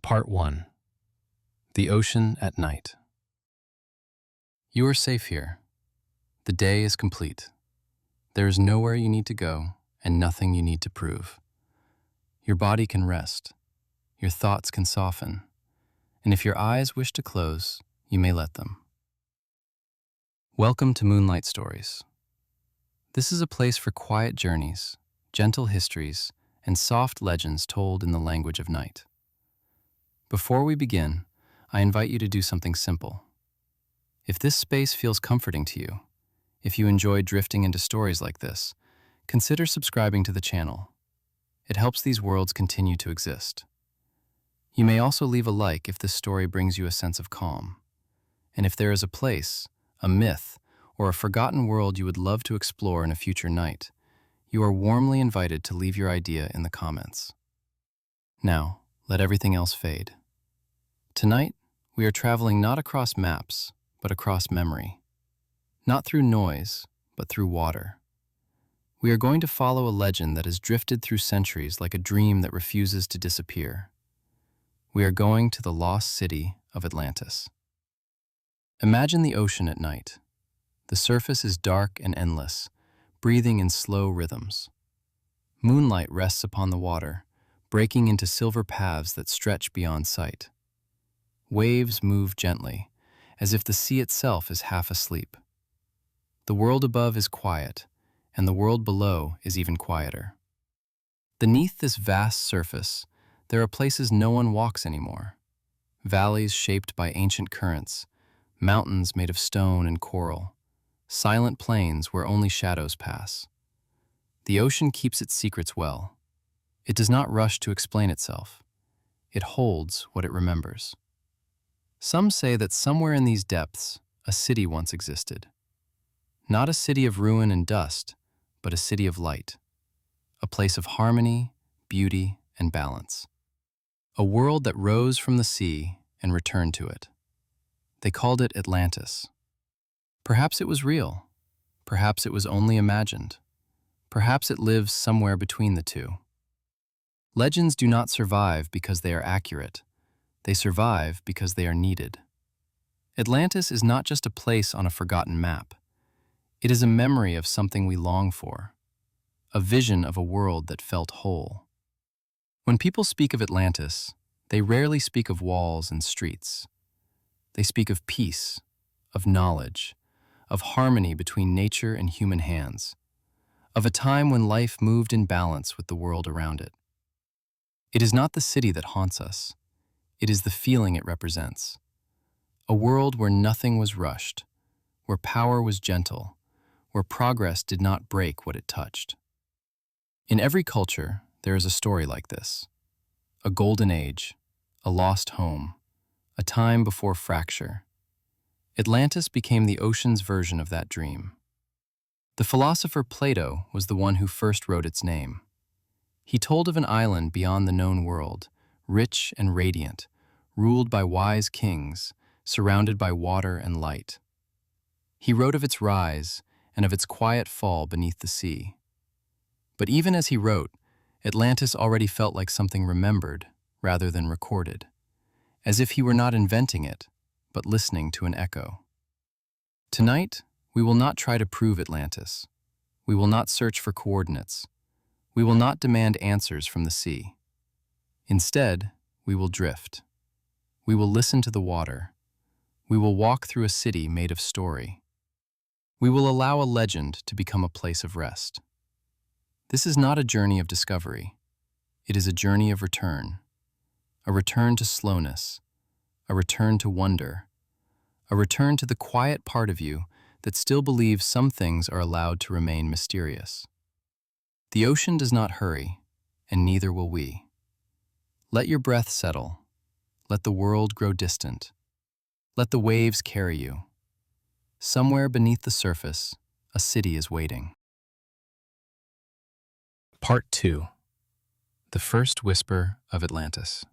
Part 1. The Ocean at Night. You are safe here. The day is complete. There is nowhere you need to go and nothing you need to prove. Your body can rest. Your thoughts can soften. And if your eyes wish to close, you may let them. Welcome to Moonlight Stories. This is a place for quiet journeys, gentle histories, and soft legends told in the language of night. Before we begin, I invite you to do something simple. If this space feels comforting to you, if you enjoy drifting into stories like this, consider subscribing to the channel. It helps these worlds continue to exist. You may also leave a like if this story brings you a sense of calm. And if there is a place, a myth, or a forgotten world you would love to explore in a future night, you are warmly invited to leave your idea in the comments. Now, let everything else fade. Tonight, we are traveling not across maps, but across memory. Not through noise, but through water. We are going to follow a legend that has drifted through centuries like a dream that refuses to disappear. We are going to the Lost City of Atlantis. Imagine the ocean at night. The surface is dark and endless, breathing in slow rhythms. Moonlight rests upon the water, breaking into silver paths that stretch beyond sight. Waves move gently, as if the sea itself is half asleep. The world above is quiet, and the world below is even quieter. Beneath this vast surface, there are places no one walks anymore. Valleys shaped by ancient currents, mountains made of stone and coral, silent plains where only shadows pass. The ocean keeps its secrets well. It does not rush to explain itself. It holds what it remembers. Some say that somewhere in these depths, a city once existed. Not a city of ruin and dust, but a city of light. A place of harmony, beauty, and balance. A world that rose from the sea and returned to it. They called it Atlantis. Perhaps it was real. Perhaps it was only imagined. Perhaps it lives somewhere between the two. Legends do not survive because they are accurate. They survive because they are needed. Atlantis is not just a place on a forgotten map. It is a memory of something we long for, a vision of a world that felt whole. When people speak of Atlantis, they rarely speak of walls and streets. They speak of peace, of knowledge, of harmony between nature and human hands, of a time when life moved in balance with the world around it. It is not the city that haunts us. It is the feeling it represents. A world where nothing was rushed, where power was gentle, where progress did not break what it touched. In every culture, there is a story like this. A golden age, a lost home, a time before fracture. Atlantis became the ocean's version of that dream. The philosopher Plato was the one who first wrote its name. He told of an island beyond the known world, rich and radiant, ruled by wise kings, surrounded by water and light. He wrote of its rise and of its quiet fall beneath the sea. But even as he wrote, Atlantis already felt like something remembered rather than recorded, as if he were not inventing it, but listening to an echo. Tonight, we will not try to prove Atlantis. We will not search for coordinates. We will not demand answers from the sea. Instead, we will drift. We will listen to the water. We will walk through a city made of story. We will allow a legend to become a place of rest. This is not a journey of discovery. It is a journey of return. A return to slowness. A return to wonder. A return to the quiet part of you that still believes some things are allowed to remain mysterious. The ocean does not hurry, and neither will we. Let your breath settle. Let the world grow distant. Let the waves carry you. Somewhere beneath the surface, a city is waiting. Part 2. The First Whisper of Atlantis.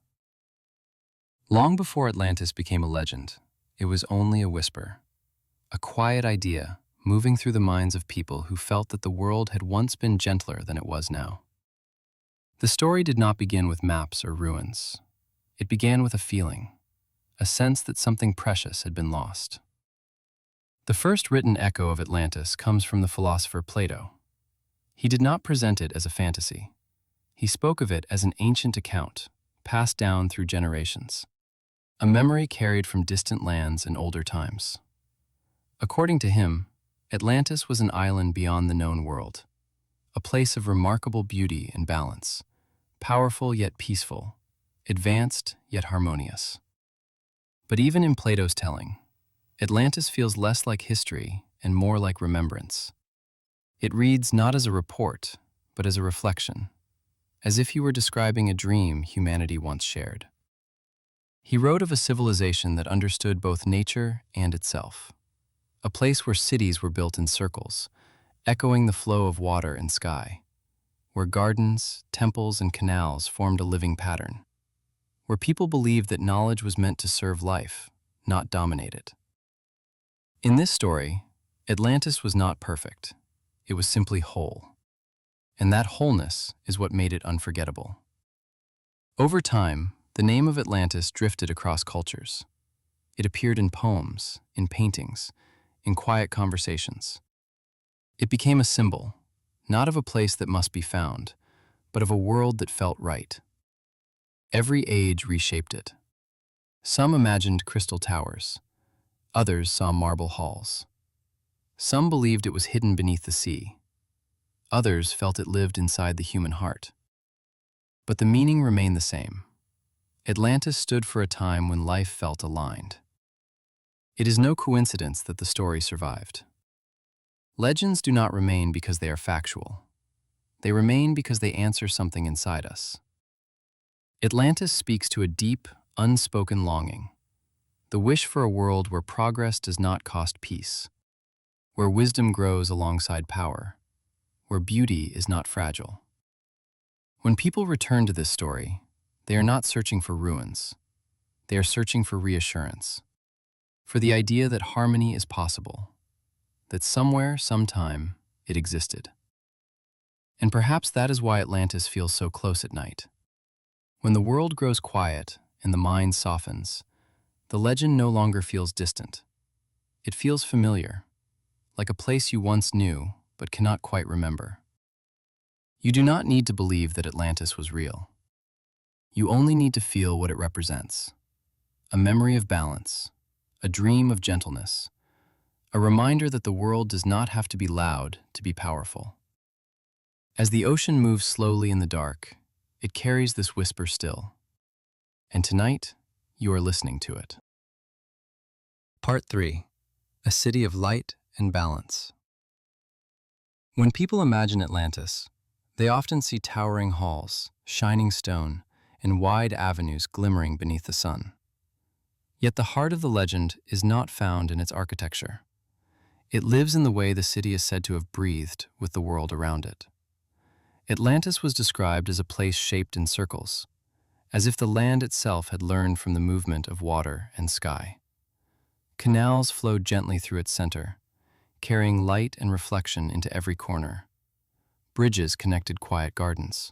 Long before Atlantis became a legend, it was only a whisper, a quiet idea moving through the minds of people who felt that the world had once been gentler than it was now. The story did not begin with maps or ruins. It began with a feeling, a sense that something precious had been lost. The first written echo of Atlantis comes from the philosopher Plato. He did not present it as a fantasy. He spoke of it as an ancient account, passed down through generations, a memory carried from distant lands in older times. According to him, Atlantis was an island beyond the known world, a place of remarkable beauty and balance, powerful yet peaceful, advanced yet harmonious. But even in Plato's telling, Atlantis feels less like history and more like remembrance. It reads not as a report, but as a reflection, as if he were describing a dream humanity once shared. He wrote of a civilization that understood both nature and itself, a place where cities were built in circles, echoing the flow of water and sky, where gardens, temples, and canals formed a living pattern, where people believed that knowledge was meant to serve life, not dominate it. In this story, Atlantis was not perfect. It was simply whole. And that wholeness is what made it unforgettable. Over time, the name of Atlantis drifted across cultures. It appeared in poems, in paintings, in quiet conversations. It became a symbol, not of a place that must be found, but of a world that felt right. Every age reshaped it. Some imagined crystal towers. Others saw marble halls. Some believed it was hidden beneath the sea. Others felt it lived inside the human heart. But the meaning remained the same. Atlantis stood for a time when life felt aligned. It is no coincidence that the story survived. Legends do not remain because they are factual. They remain because they answer something inside us. Atlantis speaks to a deep, unspoken longing, the wish for a world where progress does not cost peace, where wisdom grows alongside power, where beauty is not fragile. When people return to this story, they are not searching for ruins. They are searching for reassurance, for the idea that harmony is possible, that somewhere, sometime, it existed. And perhaps that is why Atlantis feels so close at night. When the world grows quiet and the mind softens, the legend no longer feels distant. It feels familiar, like a place you once knew but cannot quite remember. You do not need to believe that Atlantis was real. You only need to feel what it represents: a memory of balance, a dream of gentleness, a reminder that the world does not have to be loud to be powerful. As the ocean moves slowly in the dark, it carries this whisper still. And tonight, you are listening to it. Part 3. A City of Light and Balance. When people imagine Atlantis, they often see towering halls, shining stone, and wide avenues glimmering beneath the sun. Yet the heart of the legend is not found in its architecture. It lives in the way the city is said to have breathed with the world around it. Atlantis was described as a place shaped in circles, as if the land itself had learned from the movement of water and sky. Canals flowed gently through its center, carrying light and reflection into every corner. Bridges connected quiet gardens.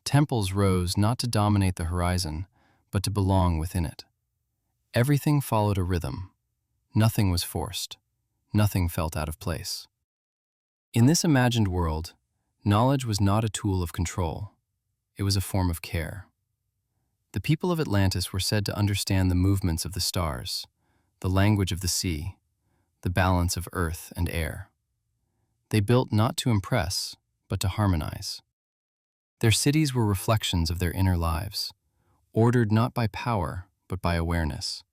Temples rose not to dominate the horizon, but to belong within it. Everything followed a rhythm. Nothing was forced. Nothing felt out of place. In this imagined world, knowledge was not a tool of control. It was a form of care. The people of Atlantis were said to understand the movements of the stars, the language of the sea, the balance of earth and air. They built not to impress, but to harmonize. Their cities were reflections of their inner lives, ordered not by power, but by awareness.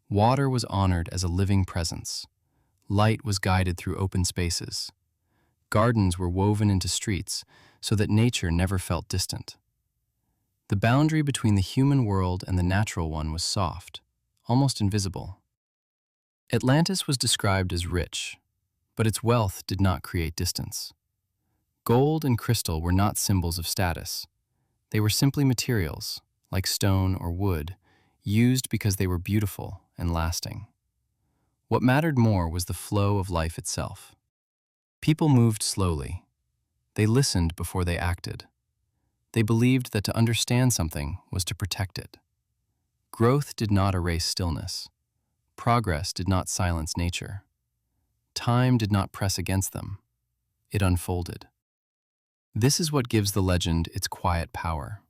Water was honored as a living presence. Light was guided through open spaces. Gardens were woven into streets so that nature never felt distant. The boundary between the human world and the natural one was soft, almost invisible. Atlantis was described as rich, but its wealth did not create distance. Gold and crystal were not symbols of status. They were simply materials, like stone or wood, used because they were beautiful and lasting. What mattered more was the flow of life itself. People moved slowly. They listened before they acted. They believed that to understand something was to protect it. Growth did not erase stillness. Progress did not silence nature. Time did not press against them. It unfolded. This is what gives the legend its quiet power.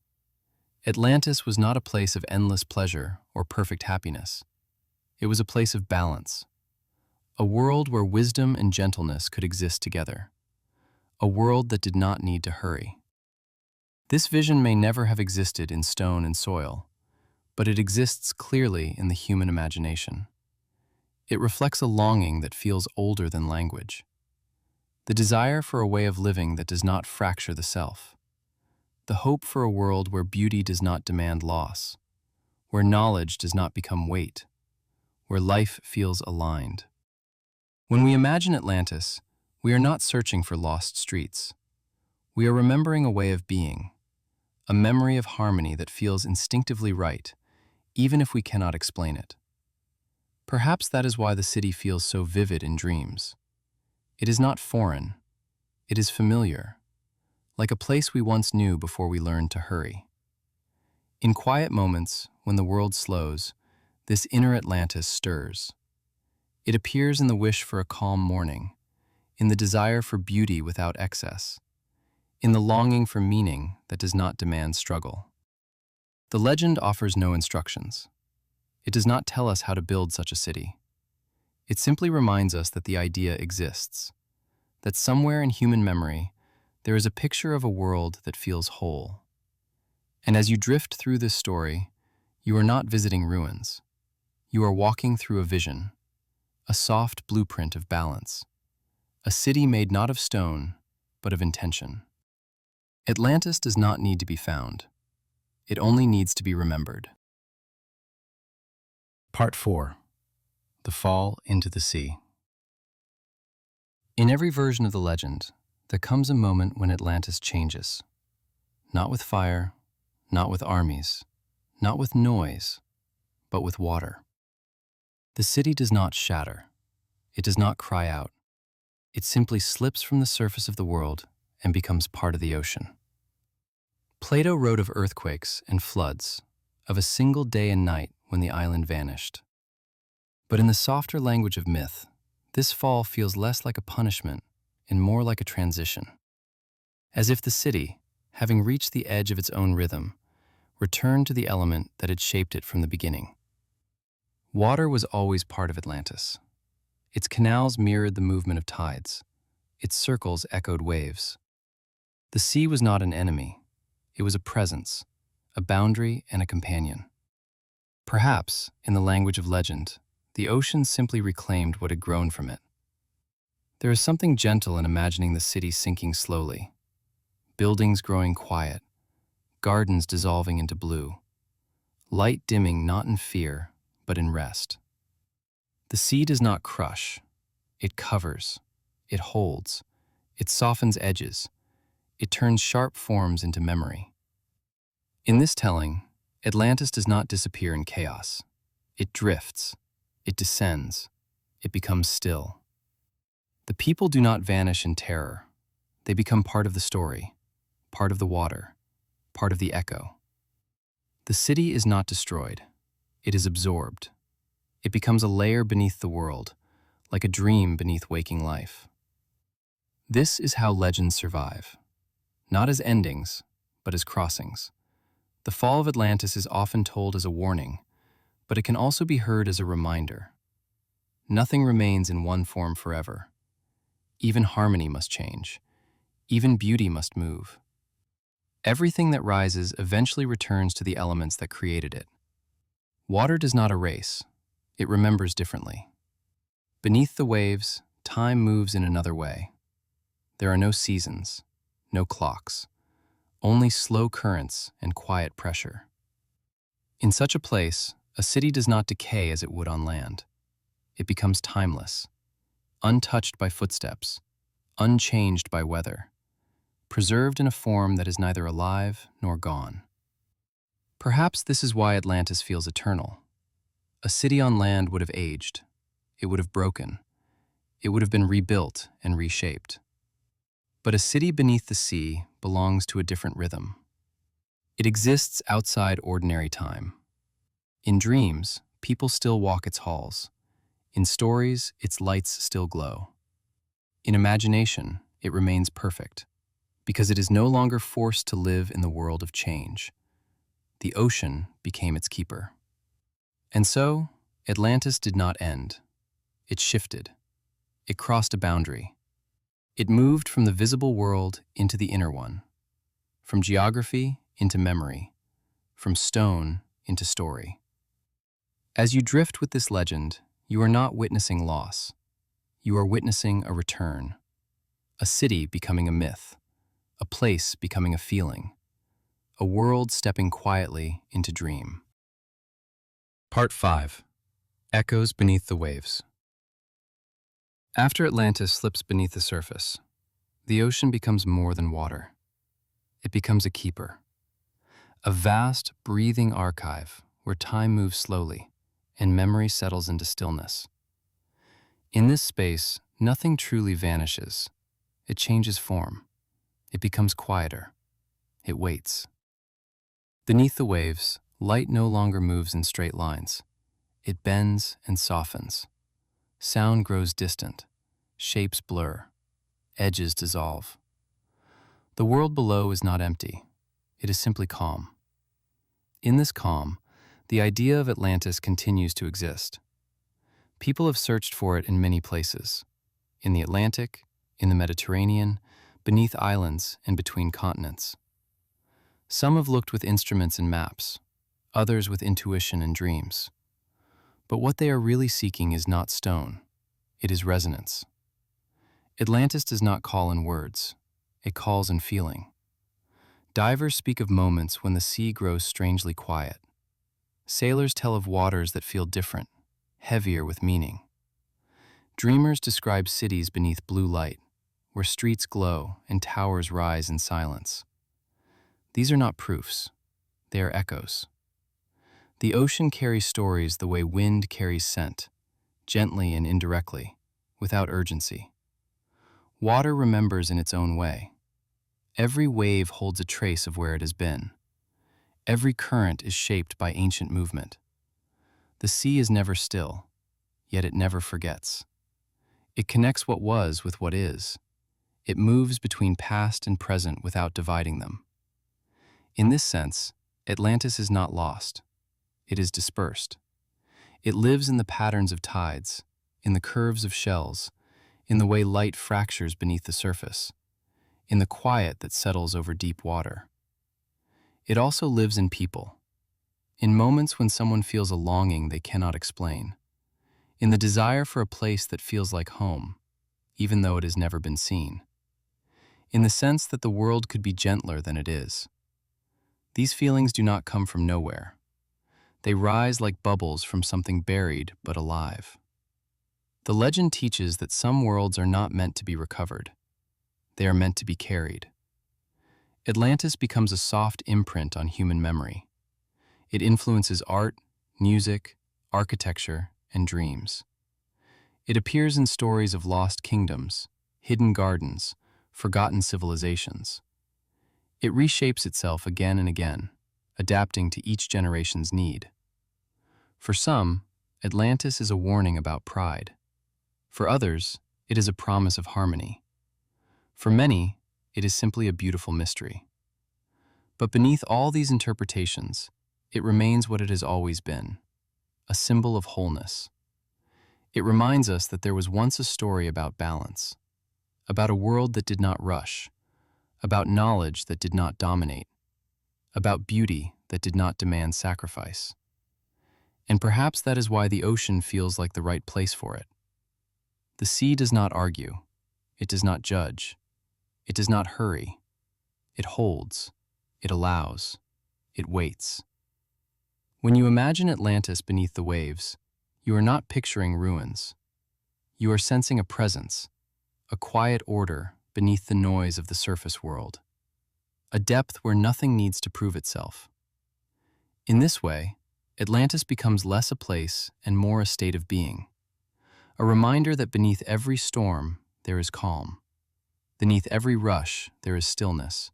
Atlantis was not a place of endless pleasure or perfect happiness. It was a place of balance, a world where wisdom and gentleness could exist together, a world that did not need to hurry. This vision may never have existed in stone and soil, but it exists clearly in the human imagination. It reflects a longing that feels older than language, the desire for a way of living that does not fracture the self, the hope for a world where beauty does not demand loss, where knowledge does not become weight, where life feels aligned. When we imagine Atlantis, we are not searching for lost streets. We are remembering a way of being, a memory of harmony that feels instinctively right, even if we cannot explain it. Perhaps that is why the city feels so vivid in dreams. It is not foreign. It is familiar, like a place we once knew before we learned to hurry. In quiet moments, when the world slows, this inner Atlantis stirs. It appears in the wish for a calm morning, in the desire for beauty without excess, in the longing for meaning that does not demand struggle. The legend offers no instructions. It does not tell us how to build such a city. It simply reminds us that the idea exists, that somewhere in human memory, there is a picture of a world that feels whole. And as you drift through this story, you are not visiting ruins. You are walking through a vision, a soft blueprint of balance, a city made not of stone, but of intention. Atlantis does not need to be found. It only needs to be remembered. Part 4. The Fall into the Sea. In every version of the legend, there comes a moment when Atlantis changes. Not with fire, not with armies, not with noise, but with water. The city does not shatter. It does not cry out. It simply slips from the surface of the world and becomes part of the ocean. Plato wrote of earthquakes and floods, of a single day and night when the island vanished. But in the softer language of myth, this fall feels less like a punishment and more like a transition. As if the city, having reached the edge of its own rhythm, returned to the element that had shaped it from the beginning. Water was always part of Atlantis. Its canals mirrored the movement of tides. Its circles echoed waves. The sea was not an enemy. It was a presence, a boundary, and a companion. Perhaps, in the language of legend, the ocean simply reclaimed what had grown from it. There is something gentle in imagining the city sinking slowly, buildings growing quiet, gardens dissolving into blue, light dimming not in fear, but in rest. The sea does not crush. It covers. It holds. It softens edges. It turns sharp forms into memory. In this telling, Atlantis does not disappear in chaos. It drifts. It descends. It becomes still. The people do not vanish in terror. They become part of the story, part of the water, part of the echo. The city is not destroyed. It is absorbed. It becomes a layer beneath the world, like a dream beneath waking life. This is how legends survive, not as endings, but as crossings. The fall of Atlantis is often told as a warning, but it can also be heard as a reminder. Nothing remains in one form forever. Even harmony must change. Even beauty must move. Everything that rises eventually returns to the elements that created it. Water does not erase. It remembers differently. Beneath the waves, time moves in another way. There are no seasons, no clocks, only slow currents and quiet pressure. In such a place, a city does not decay as it would on land. It becomes timeless, untouched by footsteps, unchanged by weather, preserved in a form that is neither alive nor gone. Perhaps this is why Atlantis feels eternal. A city on land would have aged. It would have broken. It would have been rebuilt and reshaped. But a city beneath the sea belongs to a different rhythm. It exists outside ordinary time. In dreams, people still walk its halls. In stories, its lights still glow. In imagination, it remains perfect, because it is no longer forced to live in the world of change. The ocean became its keeper. And so, Atlantis did not end. It shifted. It crossed a boundary. It moved from the visible world into the inner one, from geography into memory, from stone into story. As you drift with this legend, you are not witnessing loss. You are witnessing a return, a city becoming a myth, a place becoming a feeling, a world stepping quietly into dream. Part 5. Echoes Beneath the Waves. After Atlantis slips beneath the surface, the ocean becomes more than water. It becomes a keeper, a vast, breathing archive where time moves slowly and memory settles into stillness. In this space, nothing truly vanishes. It changes form. It becomes quieter. It waits. Beneath the waves, light no longer moves in straight lines. It bends and softens. Sound grows distant. Shapes blur. Edges dissolve. The world below is not empty. It is simply calm. In this calm, the idea of Atlantis continues to exist. People have searched for it in many places. In the Atlantic, in the Mediterranean, beneath islands, and between continents. Some have looked with instruments and maps, others with intuition and dreams. But what they are really seeking is not stone. It is resonance. Atlantis does not call in words. It calls in feeling. Divers speak of moments when the sea grows strangely quiet. Sailors tell of waters that feel different, heavier with meaning. Dreamers describe cities beneath blue light, where streets glow and towers rise in silence. These are not proofs. They are echoes. The ocean carries stories the way wind carries scent, gently and indirectly, without urgency. Water remembers in its own way. Every wave holds a trace of where it has been. Every current is shaped by ancient movement. The sea is never still, yet it never forgets. It connects what was with what is. It moves between past and present without dividing them. In this sense, Atlantis is not lost. It is dispersed. It lives in the patterns of tides, in the curves of shells, in the way light fractures beneath the surface, in the quiet that settles over deep water. It also lives in people, in moments when someone feels a longing they cannot explain, in the desire for a place that feels like home, even though it has never been seen, in the sense that the world could be gentler than it is. These feelings do not come from nowhere. They rise like bubbles from something buried but alive. The legend teaches that some worlds are not meant to be recovered. They are meant to be carried. Atlantis becomes a soft imprint on human memory. It influences art, music, architecture, and dreams. It appears in stories of lost kingdoms, hidden gardens, forgotten civilizations. It reshapes itself again and again, adapting to each generation's need. For some, Atlantis is a warning about pride. For others, it is a promise of harmony. For many, it is simply a beautiful mystery. But beneath all these interpretations, it remains what it has always been, a symbol of wholeness. It reminds us that there was once a story about balance, about a world that did not rush, about knowledge that did not dominate, about beauty that did not demand sacrifice. And perhaps that is why the ocean feels like the right place for it. The sea does not argue. It does not judge. It does not hurry. It holds. It allows. It waits. When you imagine Atlantis beneath the waves, you are not picturing ruins. You are sensing a presence, a quiet order beneath the noise of the surface world, a depth where nothing needs to prove itself. In this way, Atlantis becomes less a place and more a state of being, a reminder that beneath every storm there is calm, beneath every rush there is stillness,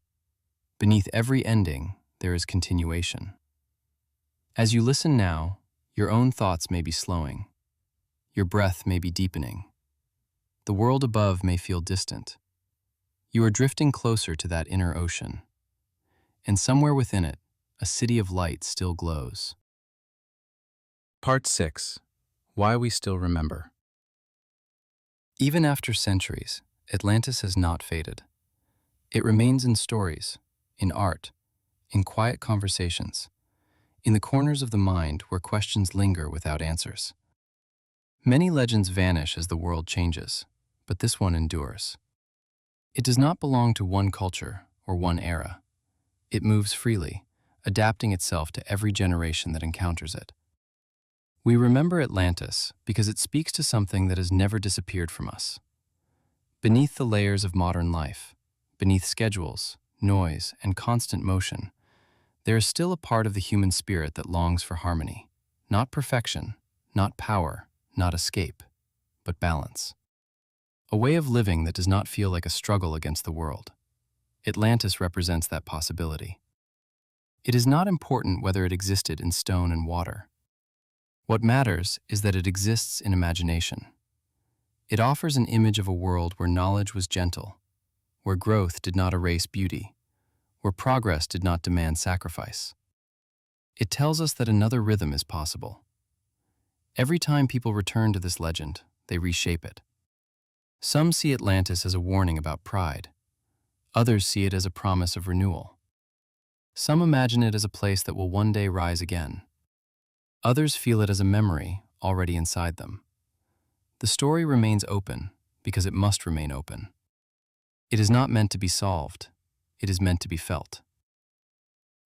beneath every ending there is continuation. As you listen now, Your own thoughts may be slowing. Your breath may be deepening. The world above may feel distant. You are drifting closer to that inner ocean. And somewhere within it, a city of light still glows. Part 6. Why we still remember. Even after centuries, Atlantis has not faded. It remains in stories, in art, in quiet conversations, in the corners of the mind where questions linger without answers. Many legends vanish as the world changes, but this one endures. It does not belong to one culture or one era. It moves freely, adapting itself to every generation that encounters it. We remember Atlantis because it speaks to something that has never disappeared from us. Beneath the layers of modern life, beneath schedules, noise, and constant motion, there is still a part of the human spirit that longs for harmony, not perfection, not power, not escape, but balance. A way of living that does not feel like a struggle against the world. Atlantis represents that possibility. It is not important whether it existed in stone and water. What matters is that it exists in imagination. It offers an image of a world where knowledge was gentle, where growth did not erase beauty, where progress did not demand sacrifice. It tells us that another rhythm is possible. Every time people return to this legend, they reshape it. Some see Atlantis as a warning about pride. Others see it as a promise of renewal. Some imagine it as a place that will one day rise again. Others feel it as a memory already inside them. The story remains open because it must remain open. It is not meant to be solved. It is meant to be felt.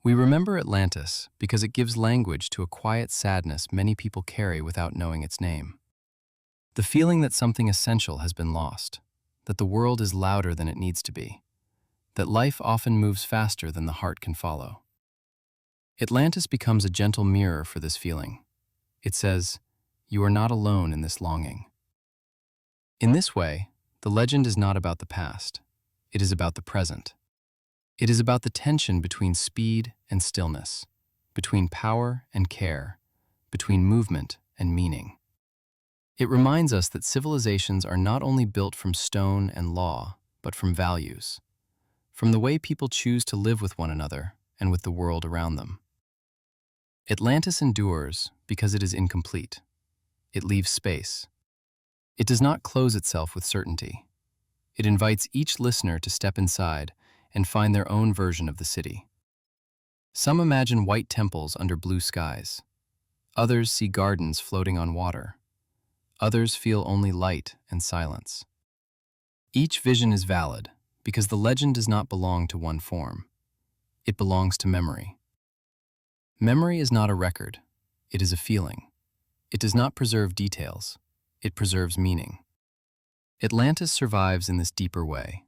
We remember Atlantis because it gives language to a quiet sadness many people carry without knowing its name. The feeling that something essential has been lost, that the world is louder than it needs to be, that life often moves faster than the heart can follow. Atlantis becomes a gentle mirror for this feeling. It says, "You are not alone in this longing." In this way, the legend is not about the past. It is about the present. It is about the tension between speed and stillness, between power and care, between movement and meaning. It reminds us that civilizations are not only built from stone and law, but from values, from the way people choose to live with one another and with the world around them. Atlantis endures because it is incomplete. It leaves space. It does not close itself with certainty. It invites each listener to step inside and find their own version of the city. Some imagine white temples under blue skies. Others see gardens floating on water. Others feel only light and silence. Each vision is valid because the legend does not belong to one form. It belongs to memory. Memory is not a record. It is a feeling. It does not preserve details. It preserves meaning. Atlantis survives in this deeper way.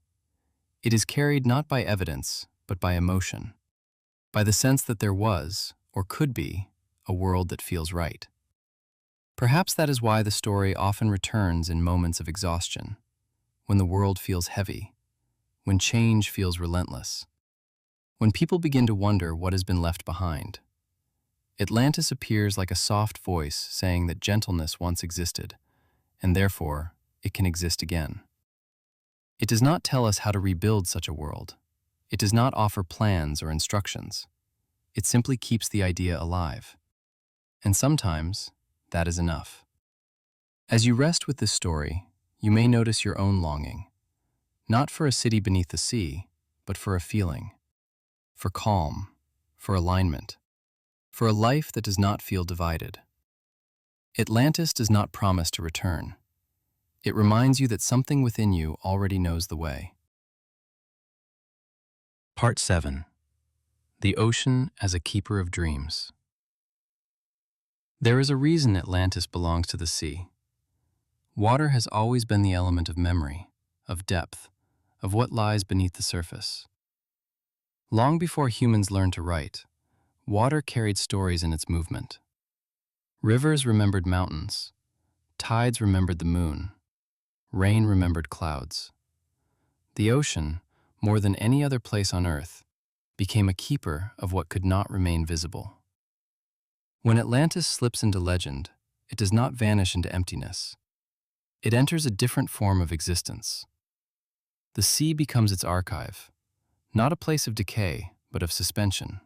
It is carried not by evidence, but by emotion, by the sense that there was, or could be, a world that feels right. Perhaps that is why the story often returns in moments of exhaustion, when the world feels heavy, when change feels relentless, when people begin to wonder what has been left behind. Atlantis appears like a soft voice saying that gentleness once existed, and therefore it can exist again. It does not tell us how to rebuild such a world. It does not offer plans or instructions. It simply keeps the idea alive. And sometimes, that is enough. As you rest with this story, you may notice your own longing, not for a city beneath the sea, but for a feeling, for calm, for alignment, for a life that does not feel divided. Atlantis does not promise to return. It reminds you that something within you already knows the way. Part 7. The Ocean as a Keeper of Dreams. There is a reason Atlantis belongs to the sea. Water has always been the element of memory, of depth, of what lies beneath the surface. Long before humans learned to write, water carried stories in its movement. Rivers remembered mountains. Tides remembered the moon. Rain remembered clouds. The ocean, more than any other place on Earth, became a keeper of what could not remain visible. When Atlantis slips into legend, it does not vanish into emptiness. It enters a different form of existence. The sea becomes its archive, not a place of decay, but of suspension.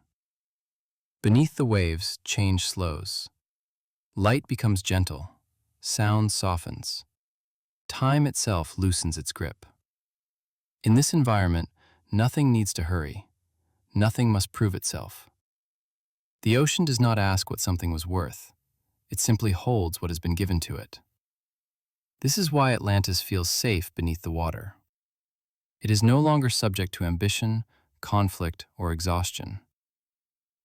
Beneath the waves, change slows. Light becomes gentle, sound softens. Time itself loosens its grip. In this environment, nothing needs to hurry. Nothing must prove itself. The ocean does not ask what something was worth. It simply holds what has been given to it. This is why Atlantis feels safe beneath the water. It is no longer subject to ambition, conflict, or exhaustion.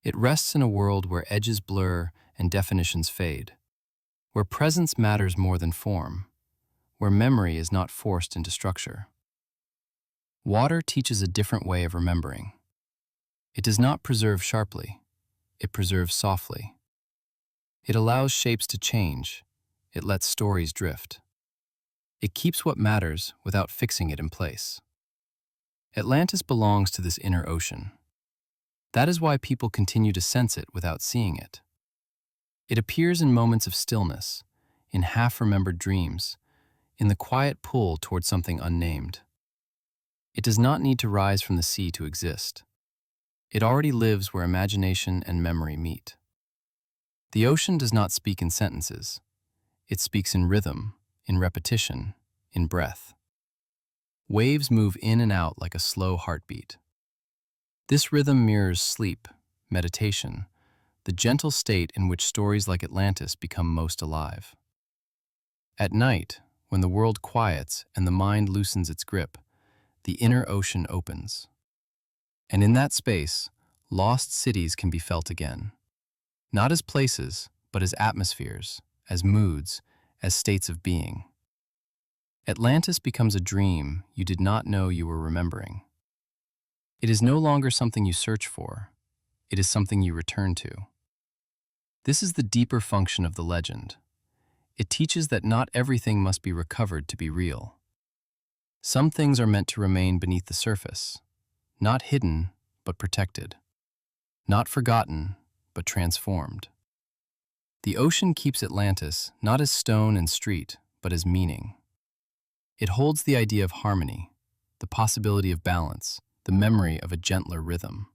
It rests in a world where edges blur and definitions fade, where presence matters more than form, where memory is not forced into structure. Water teaches a different way of remembering. It does not preserve sharply, it preserves softly. It allows shapes to change, it lets stories drift. It keeps what matters without fixing it in place. Atlantis belongs to this inner ocean. That is why people continue to sense it without seeing it. It appears in moments of stillness, in half-remembered dreams, in the quiet pull toward something unnamed. It does not need to rise from the sea to exist. It already lives where imagination and memory meet. The ocean does not speak in sentences. It speaks in rhythm, in repetition, in breath. Waves move in and out like a slow heartbeat. This rhythm mirrors sleep, meditation, the gentle state in which stories like Atlantis become most alive. At night, when the world quiets and the mind loosens its grip, the inner ocean opens. And in that space, lost cities can be felt again. Not as places, but as atmospheres, as moods, as states of being. Atlantis becomes a dream you did not know you were remembering. It is no longer something you search for. It is something you return to. This is the deeper function of the legend. It teaches that not everything must be recovered to be real. Some things are meant to remain beneath the surface, not hidden, but protected. Not forgotten, but transformed. The ocean keeps Atlantis not as stone and street, but as meaning. It holds the idea of harmony, the possibility of balance, the memory of a gentler rhythm.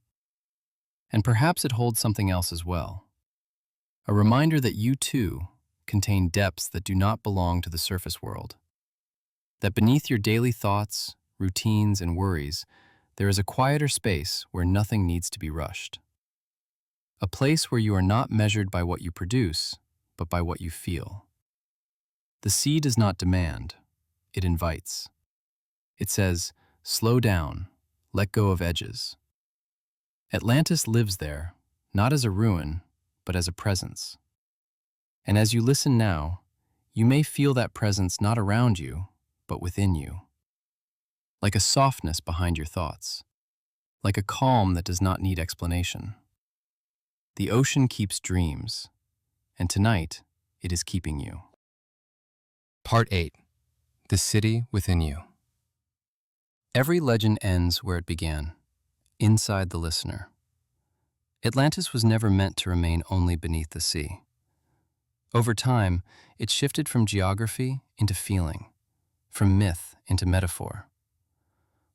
And perhaps it holds something else as well. A reminder that you too contain depths that do not belong to the surface world. That beneath your daily thoughts, routines, and worries, there is a quieter space where nothing needs to be rushed. A place where you are not measured by what you produce, but by what you feel. The sea does not demand, it invites. It says, slow down, let go of edges. Atlantis lives there, not as a ruin, but as a presence. And as you listen now, you may feel that presence not around you, but within you. Like a softness behind your thoughts. Like a calm that does not need explanation. The ocean keeps dreams, and tonight it is keeping you. Part 8. The City Within You. Every legend ends where it began, inside the listener. Atlantis was never meant to remain only beneath the sea. Over time, it shifted from geography into feeling, from myth into metaphor.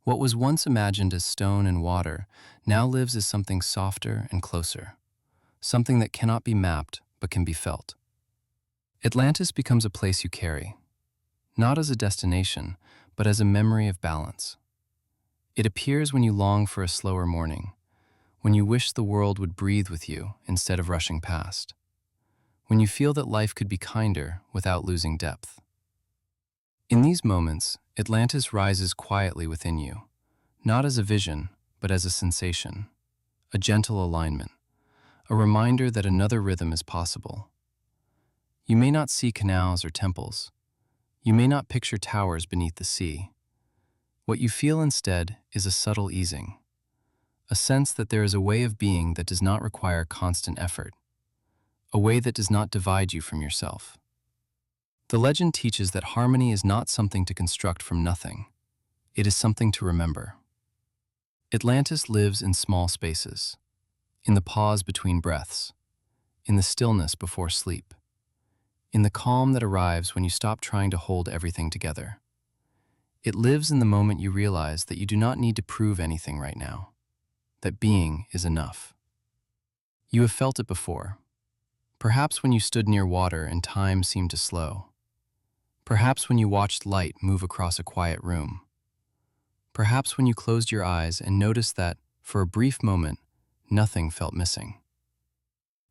What was once imagined as stone and water now lives as something softer and closer, something that cannot be mapped but can be felt. Atlantis becomes a place you carry, not as a destination, but as a memory of balance. It appears when you long for a slower morning, when you wish the world would breathe with you instead of rushing past, when you feel that life could be kinder without losing depth. In these moments, Atlantis rises quietly within you, not as a vision, but as a sensation, a gentle alignment, a reminder that another rhythm is possible. You may not see canals or temples. You may not picture towers beneath the sea. What you feel instead is a subtle easing, a sense that there is a way of being that does not require constant effort, a way that does not divide you from yourself. The legend teaches that harmony is not something to construct from nothing. It is something to remember. Atlantis lives in small spaces, in the pause between breaths, in the stillness before sleep, in the calm that arrives when you stop trying to hold everything together. It lives in the moment you realize that you do not need to prove anything right now, that being is enough. You have felt it before, perhaps when you stood near water and time seemed to slow, perhaps when you watched light move across a quiet room, perhaps when you closed your eyes and noticed that, for a brief moment, nothing felt missing.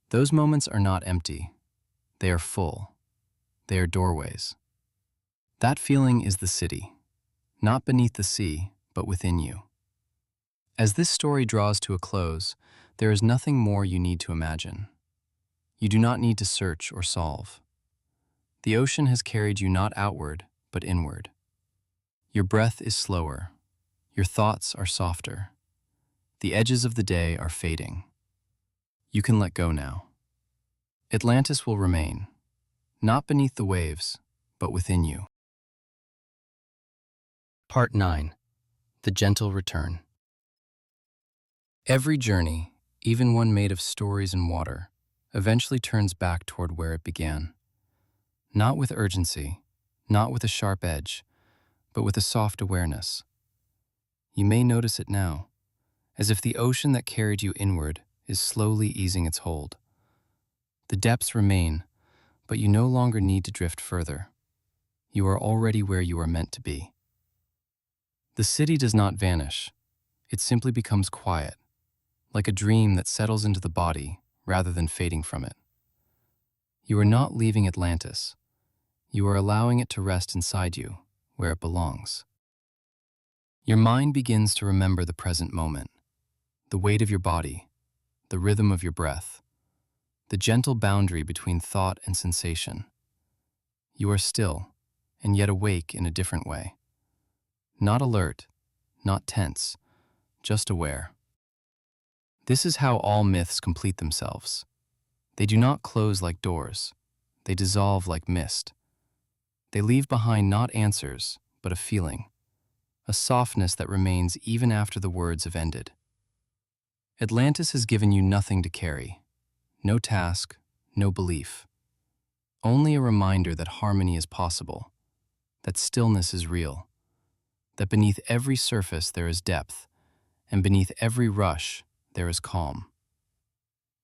Those moments are not empty. They are full. They are doorways. That feeling is the city, not beneath the sea, but within you. As this story draws to a close, there is nothing more you need to imagine. You do not need to search or solve. The ocean has carried you not outward, but inward. Your breath is slower. Your thoughts are softer. The edges of the day are fading. You can let go now. Atlantis will remain, not beneath the waves, but within you. Part 9. The Gentle Return. Every journey, even one made of stories and water, eventually turns back toward where it began. Not with urgency, not with a sharp edge, but with a soft awareness. You may notice it now, as if the ocean that carried you inward is slowly easing its hold. The depths remain, but you no longer need to drift further. You are already where you are meant to be. The city does not vanish. It simply becomes quiet, like a dream that settles into the body rather than fading from it. You are not leaving Atlantis. You are allowing it to rest inside you, where it belongs. Your mind begins to remember the present moment, the weight of your body, the rhythm of your breath, the gentle boundary between thought and sensation. You are still, and yet awake in a different way. Not alert, not tense, just aware. This is how all myths complete themselves. They do not close like doors. They dissolve like mist. They leave behind not answers, but a feeling, a softness that remains even after the words have ended. Atlantis has given you nothing to carry. No task, no belief. Only a reminder that harmony is possible, that stillness is real, that beneath every surface there is depth, and beneath every rush there is calm.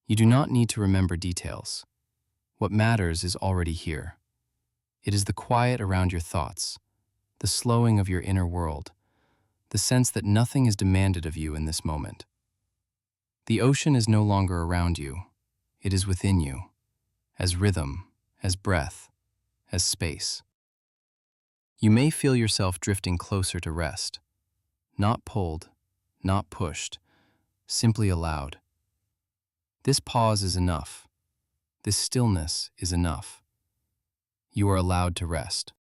You do not need to remember details. What matters is already here. It is the quiet around your thoughts, the slowing of your inner world, the sense that nothing is demanded of you in this moment. The ocean is no longer around you. It is within you, as rhythm, as breath, as space. You may feel yourself drifting closer to rest, not pulled, not pushed, simply allowed. This pause is enough. This stillness is enough. You are allowed to rest.